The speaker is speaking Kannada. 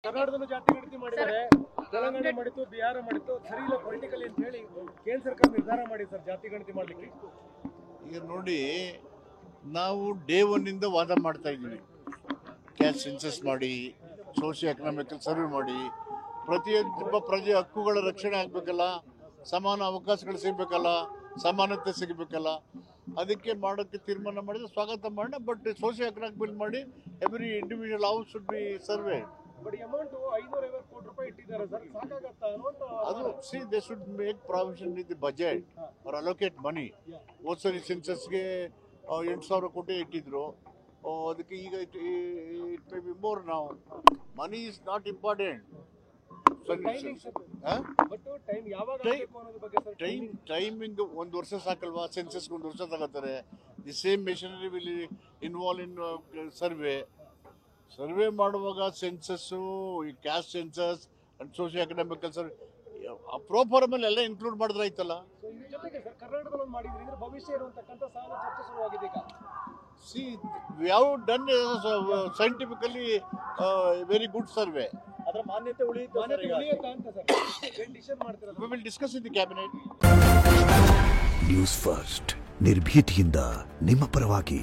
ಕರ್ನಾಟಕದಲ್ಲೂ ಜಾತಿ ಗಣತಿ ಮಾಡಿದ್ದಾರೆ, ತೆಲಂಗಾಣ ಮಾಡಿತ್ತು, ಬಿಹಾರ ಮಾಡಿತ್ತು, ಸರಿ ಇಲ್ಲ ಪೊಲಿಟಿಕಲಿ ಅಂತ ಹೇಳಿ ಕೇಂದ್ರ ಸರ್ಕಾರ ನಿರ್ಧಾರ ಮಾಡಿ ಸರ್ ಜಾತಿ ಗಣತಿ ಮಾಡ್ಲಿಕ್ಕೆ. ಈಗ ನೋಡಿ, ನಾವು ಡೇ ಒನ್ ಇಂದ ವಾದ ಮಾಡ್ತಾ ಇದ್ದೀವಿ. ಕ್ಯಾಸ್ಟ್ ಸೆನ್ಸಸ್ ಮಾಡಿ, ಸೋಷಿಯೋ ಎಕನಾಮಿಕಲ್ ಸರ್ವೆ ಮಾಡಿ, ಪ್ರತಿಯೊಬ್ಬ ಪ್ರಜೆ ಹಕ್ಕುಗಳ ರಕ್ಷಣೆ ಆಗಬೇಕಲ್ಲ, ಸಮಾನ ಅವಕಾಶಗಳು ಸಿಗಬೇಕಲ್ಲ, ಸಮಾನತೆ ಸಿಗಬೇಕಲ್ಲ. ಅದಕ್ಕೆ ಮಾಡೋಕ್ಕೆ ತೀರ್ಮಾನ ಮಾಡಿದ್ರೆ ಸ್ವಾಗತ ಮಾಡೋಣ. ಬಟ್ ಸೋಷಿಯೋ ಎಕನಾಮಿಕಲ್ ಮಾಡಿ every individual house should be survey. But amount 550 crore ರೂಪಾಯಿ ಇಟ್ಟಿದ್ದಾರೆ ಸರ್, ಸಾಕಾಗತ್ತಾ ಅನ್ನುವಂತ ಅದು see they should make provision in the budget or allocate money. ಹೋದ್ಸರಿ ಸೆನ್ಸಸ್ಗೆ 8,000 ಕೋಟಿ ಇಟ್ಟಿದ್ರು, ಅದಕ್ಕೆ ಈಗ ಇಟ್ ಮೇ ಬಿ ಮೋರ್. ನಾವು money is not important. Timing 1 ವರ್ಷ ಸಾಕಲ್ವಾ? ಸೆನ್ಸಸ್ಗೆ 1 ವರ್ಷ ತಗೋತಾರೆ. The same machinery will involve in survey ಮಾಡುವಾಗ ಸೆನ್ಸಸ್ಸು, ಈ caste census and socio economical survey proforma ಎಲ್ಲ ಇನ್ಕ್ಲೂಡ್ ಮಾಡಿದ್ರೆ ಆಯ್ತಲ್ಲ. ಕರ್ನಾಟಕದಲ್ಲಿ ಮಾಡಿದ್ರೆ ಭವಿಷ್ಯ ಇರುವಂತಕ್ಕಂಥ ಸಾಲ ಚರ್ಚೆ ಶುರುವಾಗಿದೆ ಈಗ. C we have done scientifically very good survey. ಅದರ ಮಾನ್ಯತೆ ಉಳಿಯುತ್ತಾ ಅಂತ ಸರ್ ಡಿಸಿಷನ್ ಮಾಡ್ತಿರೋದು. We will discuss in the cabinet. News first, ನಿರ್ಭೀತಿಯಿಂದ ನಿಮ್ಮ ಪರವಾಗಿ.